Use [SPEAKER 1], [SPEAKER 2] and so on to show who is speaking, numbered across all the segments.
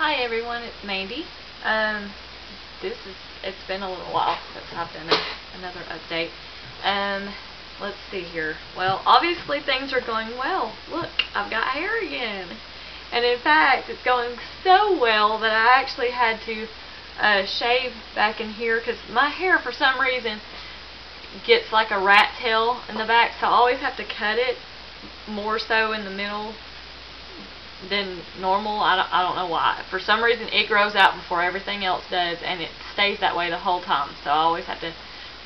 [SPEAKER 1] Hi everyone, it's Mandy. It's been a little while since I've done another update. Let's see here. Well, obviously things are going well. Look, I've got hair again. And in fact, it's going so well that I actually had to shave back in here because my hair, for some reason, gets like a rat tail in the back, so I always have to cut it more so in the middle than normal. I don't know why. For some reason it grows out before everything else does, and it stays that way the whole time, so I always have to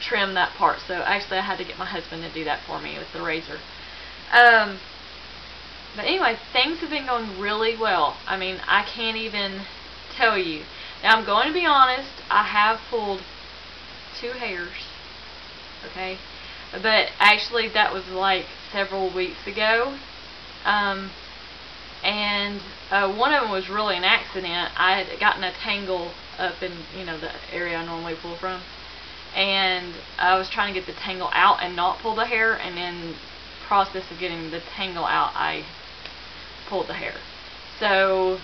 [SPEAKER 1] trim that part. So actually I had to get my husband to do that for me with the razor. But anyway, things have been going really well. I mean, I can't even tell you. Now I'm going to be honest, I have pulled 2 hairs, okay, but actually that was like several weeks ago. And one of them was really an accident. I had gotten a tangle up in, the area I normally pull from, and I was trying to get the tangle out and not pull the hair, and in the process of getting the tangle out, I pulled the hair. So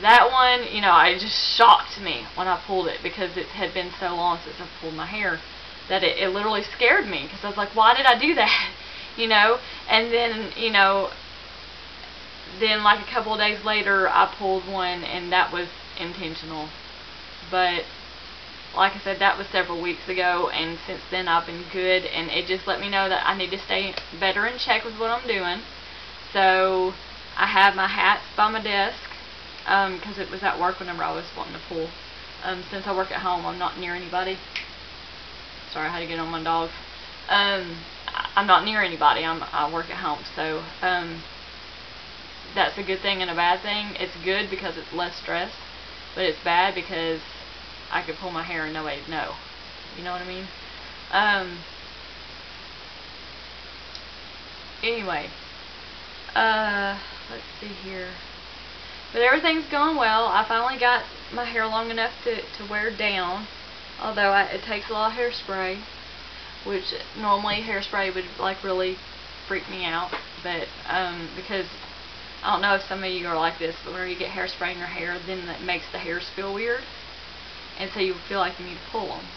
[SPEAKER 1] that one, it just shocked me when I pulled it, because it had been so long since I pulled my hair that it literally scared me, because I was like, why did I do that? And then, then like a couple of days later I pulled one, and that was intentional. But like I said, that was several weeks ago, and since then I've been good, and it just let me know that I need to stay better in check with what I'm doing. So I have my hats by my desk, because it was at work whenever I was wanting to pull. Since I work at home, I'm not near anybody. Sorry, I had to get on my dog. I'm not near anybody. I work at home, so that's a good thing and a bad thing. It's good because it's less stress, but it's bad because I could pull my hair and nobody'd know. You know what I mean? Anyway, let's see here. But everything's going well. I finally got my hair long enough to wear down, although it takes a lot of hairspray, which normally hairspray would like really freak me out, but because I don't know if some of you are like this, but whenever you get hairspray in your hair, then that makes the hairs feel weird, and so you feel like you need to pull them.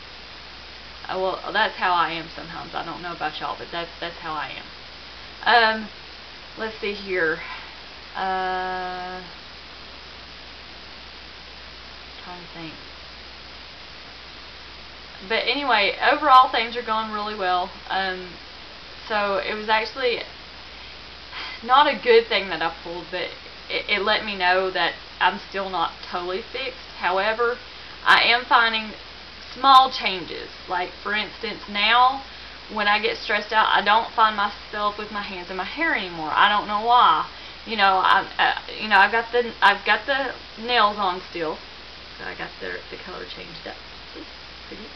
[SPEAKER 1] Well, that's how I am sometimes. I don't know about y'all, but that's how I am. Let's see here. Trying to think. But anyway, overall things are going really well. So it was actually not a good thing that I pulled, but it let me know that I'm still not totally fixed. However, I am finding small changes. Like, for instance, now when I get stressed out, I don't find myself with my hands in my hair anymore. I don't know why. I've got the nails on still. So I got the color changed up. Pretty.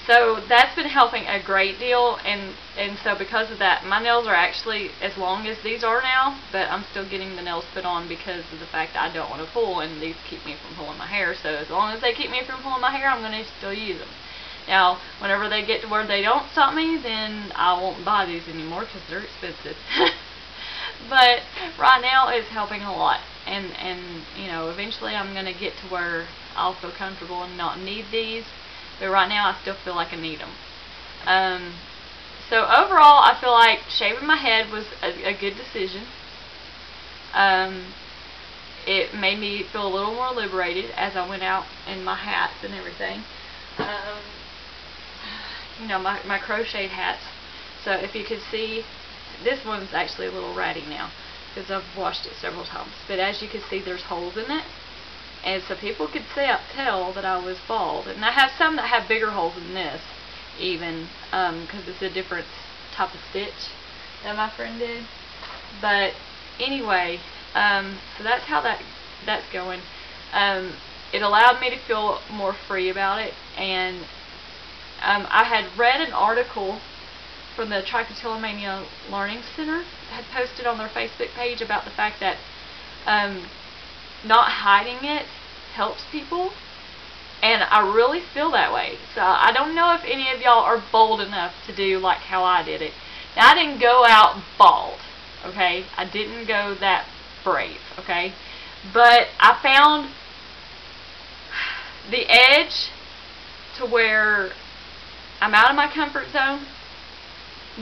[SPEAKER 1] So that's been helping a great deal, and so because of that, my nails are actually as long as these are now, but I'm still getting the nails put on because of the fact that I don't want to pull, and these keep me from pulling my hair. So as long as they keep me from pulling my hair, I'm going to still use them. Now, whenever they get to where they don't stop me, then I won't buy these anymore because they're expensive. But right now it's helping a lot, and eventually I'm going to get to where I'll feel comfortable and not need these. But right now I still feel like I need them. So overall, I feel like shaving my head was a good decision. It made me feel a little more liberated as I went out in my hats and everything. My crocheted hats. So if you could see, this one's actually a little ratty now because I've washed it several times. But as you can see, there's holes in it. And so people could tell that I was bald. And I have some that have bigger holes than this, even, because it's a different type of stitch that my friend did. But anyway, so that's how that's going. It allowed me to feel more free about it. And I had read an article from the Trichotillomania Learning Center, had posted on their Facebook page about the fact that not hiding it helps people, and I really feel that way. So I don't know if any of y'all are bold enough to do like how I did it. Now, I didn't go out bald, okay? I didn't go that brave, okay? But I found the edge to where I'm out of my comfort zone,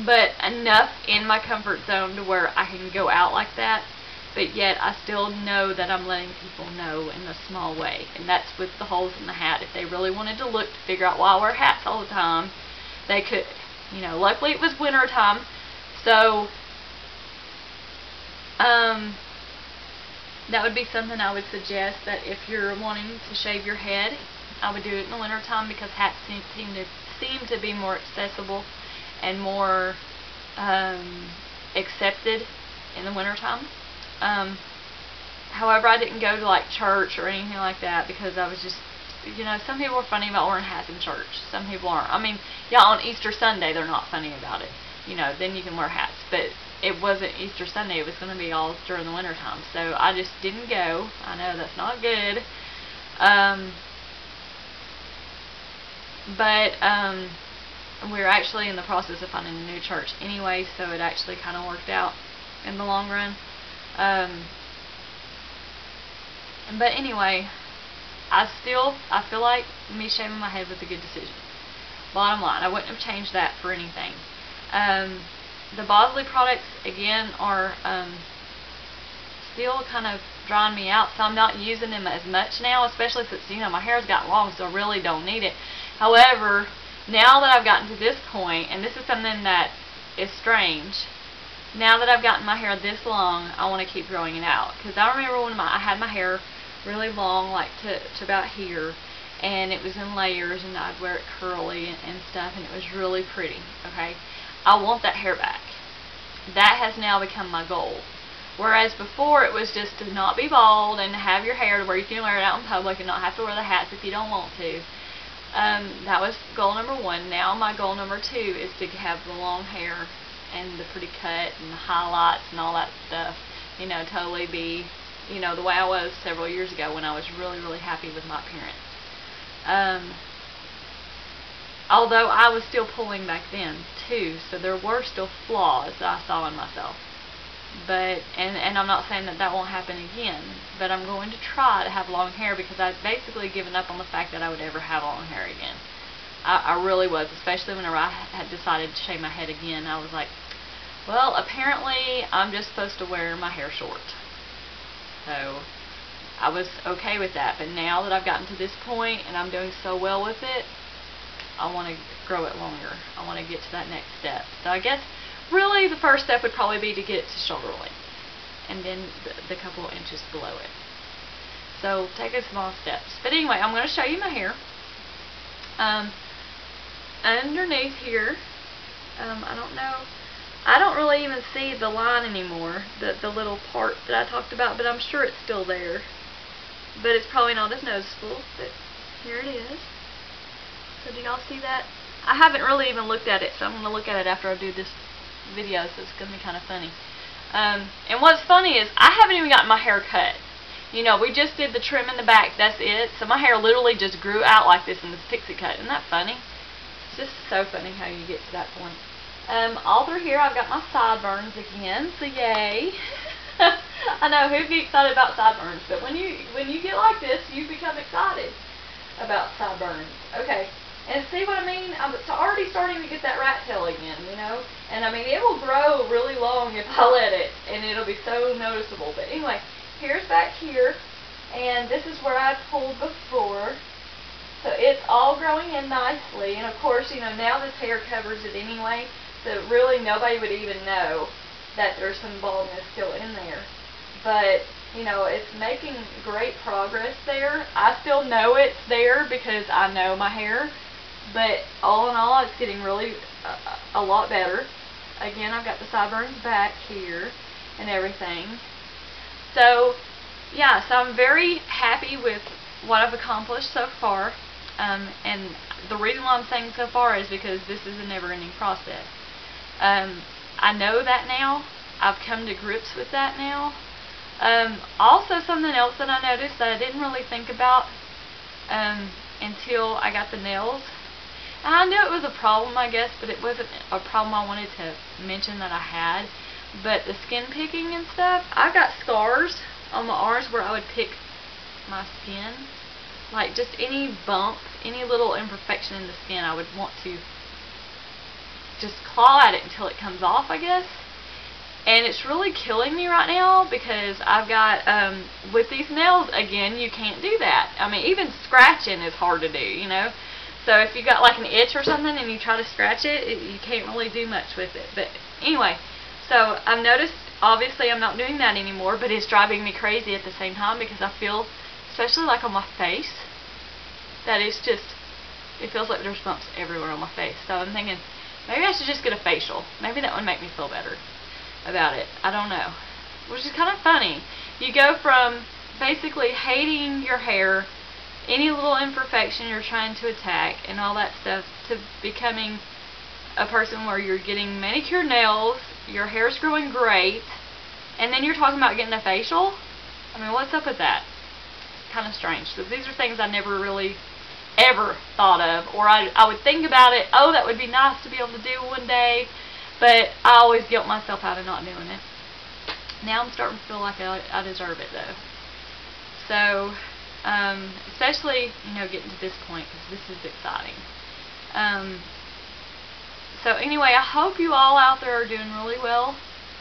[SPEAKER 1] but enough in my comfort zone to where I can go out like that, but yet I still know that I'm letting people know in a small way. And that's with the holes in the hat. If they really wanted to look to figure out why I wear hats all the time, they could. You know, luckily it was winter time, so that would be something I would suggest, that if you're wanting to shave your head, I would do it in the winter time, because hats seem to be more accessible and more accepted in the winter time. However, I didn't go to like church or anything like that, because I was just, you know, some people are funny about wearing hats in church. Some people aren't. I mean, yeah, on Easter Sunday they're not funny about it. You know, then you can wear hats. But it wasn't Easter Sunday. It was going to be all during the winter time. So I just didn't go. I know that's not good. But we're actually in the process of finding a new church anyway, so it actually kind of worked out in the long run. But anyway, I feel like me shaving my head was a good decision. Bottom line, I wouldn't have changed that for anything. The Bosley products, again, are still kind of drying me out, so I'm not using them as much now, especially since, you know, my hair's gotten long, so I really don't need it. However, now that I've gotten to this point, and this is something that is strange, now that I've gotten my hair this long, I want to keep growing it out. Because I remember when I had my hair really long, like to about here, and it was in layers, and I'd wear it curly and stuff, and it was really pretty, okay? I want that hair back. That has now become my goal. Whereas before, it was just to not be bald and to have your hair to where you can wear it out in public and not have to wear the hats if you don't want to. That was goal number one. Now my goal number two is to have the long hair and the pretty cut and the highlights and all that stuff, you know, totally be, you know, the way I was several years ago when I was really, really happy with my appearance. Although I was still pulling back then too, so there were still flaws that I saw in myself. But, and I'm not saying that that won't happen again, but I'm going to try to have long hair, because I've basically given up on the fact that I would ever have long hair again. I really was, especially whenever I had decided to shave my head again. I was like, well, apparently I'm just supposed to wear my hair short. So I was okay with that, but now that I've gotten to this point and I'm doing so well with it, I want to grow it longer. I want to get to that next step. So I guess really the first step would probably be to get it to shoulder length, and then the couple inches below it. So take it small steps. But anyway, I'm going to show you my hair. Underneath here, I don't know, I don't really even see the line anymore, the little part that I talked about, but I'm sure it's still there. But it's probably not as noticeable, but here it is. So do y'all see that? I haven't really even looked at it, so I'm going to look at it after I do this video, so it's going to be kind of funny. And what's funny is I haven't even gotten my hair cut. You know, we just did the trim in the back, that's it. So my hair literally just grew out like this in this pixie cut. Isn't that funny? It's just so funny how you get to that point. All through here I've got my sideburns again, so yay. I know, who'd be excited about sideburns? But when you get like this, you become excited about sideburns. Okay. And see what I mean? I'm already starting to get that rat tail again, you know? And I mean, it will grow really long if I let it, and it'll be so noticeable. But anyway, here's back here, and this is where I pulled before. So it's all growing in nicely, and of course, you know, now this hair covers it anyway, so really nobody would even know that there's some baldness still in there. But, you know, it's making great progress there. I still know it's there because I know my hair. But all in all, it's getting really a lot better. Again, I've got the sideburns back here and everything. So, yeah, so I'm very happy with what I've accomplished so far. And the reason why I'm saying so far is because this is a never-ending process. I know that now. I've come to grips with that now. Also, something else that I noticed that I didn't really think about until I got the nails. And I knew it was a problem, I guess, but it wasn't a problem I wanted to mention that I had. But the skin picking and stuff, I got scars on my arms where I would pick my skin. Like just any bump, any little imperfection in the skin, I would want to just claw at it until it comes off, I guess. And it's really killing me right now because I've got, with these nails, again, you can't do that. I mean, even scratching is hard to do, you know. So if you got like an itch or something and you try to scratch it, you can't really do much with it. But anyway, so I've noticed, obviously I'm not doing that anymore, but it's driving me crazy at the same time because I feel, especially like on my face, that it's just, it feels like there's bumps everywhere on my face. So I'm thinking, maybe I should just get a facial. Maybe that would make me feel better about it. I don't know. Which is kind of funny. You go from basically hating your hair, any little imperfection you're trying to attack, and all that stuff, to becoming a person where you're getting manicured nails, your hair's growing great, and then you're talking about getting a facial? I mean, what's up with that? Kind of strange. So these are things I never really ever thought of, or I would think about it, oh, that would be nice to be able to do one day, but I always guilt myself out of not doing it. Now I'm starting to feel like I deserve it, though. So, especially, you know, getting to this point, because this is exciting. So anyway, I hope you all out there are doing really well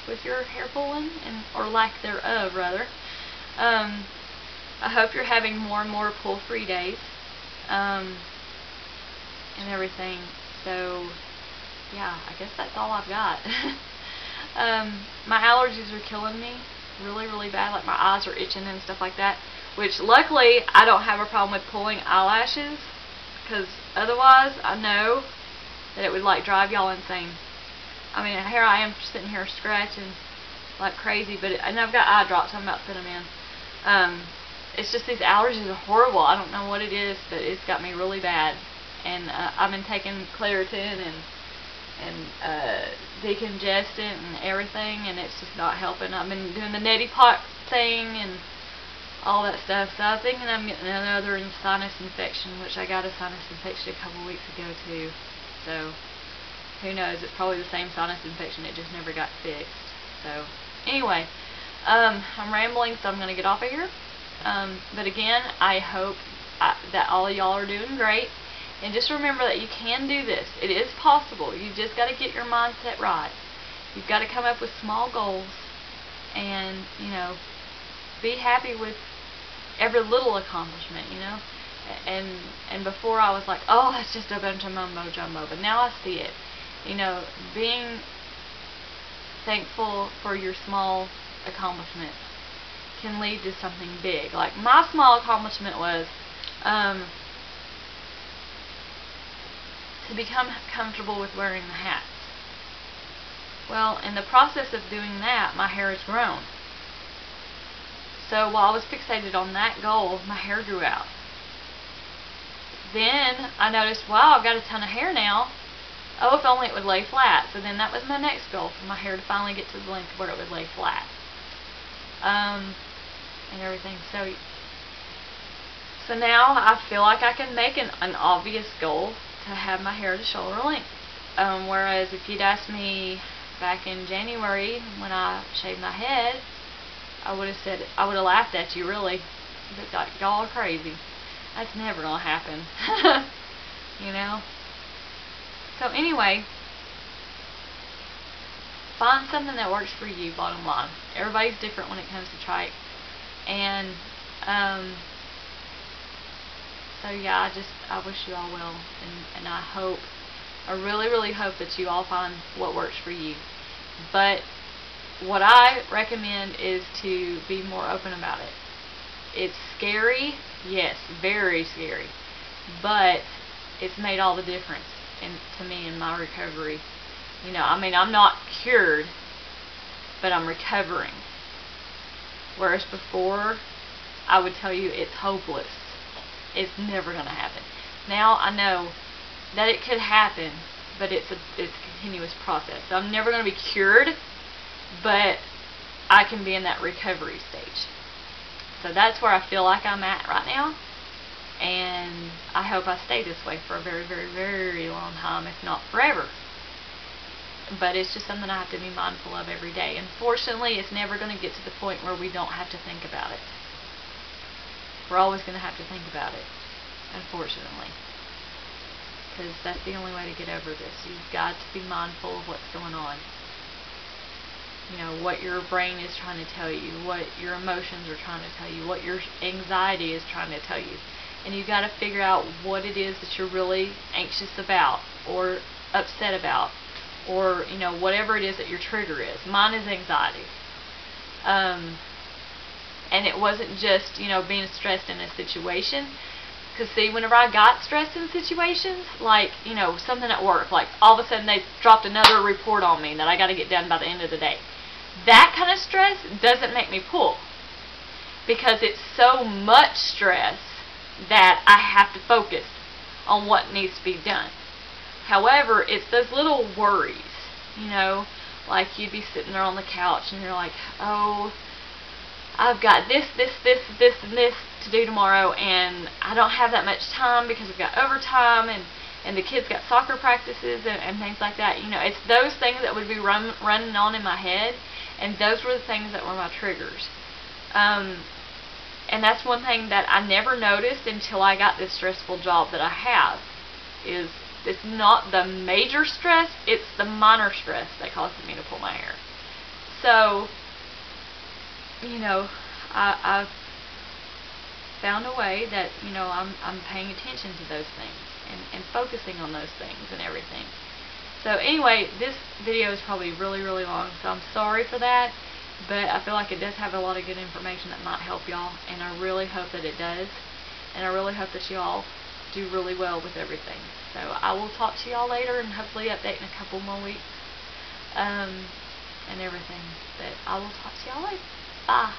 [SPEAKER 1] with your hair pulling, or lack thereof, rather. I hope you're having more and more pull-free days, and everything. So, yeah, I guess that's all I've got. My allergies are killing me really, really bad. Like my eyes are itching and stuff like that. Which, luckily, I don't have a problem with pulling eyelashes, because otherwise, I know that it would like drive y'all insane. I mean, here I am sitting here scratching like crazy, and I've got eye drops. I'm about to put them in. It's just these allergies are horrible. I don't know what it is, but it's got me really bad. And I've been taking Claritin and decongestant and everything, and it's just not helping. I've been doing the neti pot thing and all that stuff. So I'm thinking I'm getting another sinus infection, which I got a sinus infection a couple weeks ago too. So who knows? It's probably the same sinus infection. It just never got fixed. So anyway, I'm rambling, so I'm going to get off of here. But again, I hope that all of y'all are doing great. And just remember that you can do this. It is possible. You just got to get your mindset right. You've got to come up with small goals and, you know, be happy with every little accomplishment, you know. And before I was like, oh, that's just a bunch of mumbo jumbo. But now I see it. You know, being thankful for your small accomplishments can lead to something big. Like my small accomplishment was to become comfortable with wearing the hats. Well, in the process of doing that, my hair has grown. So while I was fixated on that goal, my hair grew out. Then I noticed, wow, I've got a ton of hair now. Oh, if only it would lay flat. So then that was my next goal, for my hair to finally get to the length where it would lay flat. And everything. So now I feel like I can make an obvious goal to have my hair to shoulder length. Whereas if you'd asked me back in January when I shaved my head, I would have laughed at you, really. Like, y'all are crazy. That's never gonna happen. You know? So anyway, find something that works for you, bottom line. Everybody's different when it comes to trike. And so yeah, I wish you all well, and I really, really hope that you all find what works for you. But what I recommend is to be more open about it. It's scary, yes, very scary, but it's made all the difference to me in my recovery. You know, I mean, I'm not cured, but I'm recovering. Whereas before, I would tell you it's hopeless. It's never going to happen. Now I know that it could happen, but it's a continuous process. So I'm never going to be cured, but I can be in that recovery stage. So that's where I feel like I'm at right now, and I hope I stay this way for a very, very, very long time, if not forever. but it's just something I have to be mindful of every day. Unfortunately, it's never going to get to the point where we don't have to think about it. We're always going to have to think about it, unfortunately, because that's the only way to get over this. You've got to be mindful of what's going on. You know, what your brain is trying to tell you, what your emotions are trying to tell you, what your anxiety is trying to tell you. And you've got to figure out what it is that you're really anxious about or upset about, or, you know, whatever it is that your trigger is. Mine is anxiety. And it wasn't just, you know, being stressed in a situation. Because, see, whenever I got stressed in situations, like, you know, something at work, like all of a sudden they dropped another report on me that I got to get done by the end of the day. That kind of stress doesn't make me pull. Because it's so much stress that I have to focus on what needs to be done. However, it's those little worries, you know, like you'd be sitting there on the couch and you're like, oh, I've got this, and this to do tomorrow, and I don't have that much time because I've got overtime, and the kids got soccer practices and things like that. You know, it's those things that would be running on in my head, and those were the things that were my triggers. And that's one thing that I never noticed until I got this stressful job that I have, is it's not the major stress, it's the minor stress that causes me to pull my hair. So, you know, I've found a way that, you know, I'm paying attention to those things and focusing on those things and everything. So anyway, this video is probably really, really long, so I'm sorry for that, but I feel like it does have a lot of good information that might help y'all, and I really hope that it does, and I really hope that y'all do really well with everything. So I will talk to y'all later and hopefully update in a couple more weeks and everything, but I will talk to y'all later. Bye.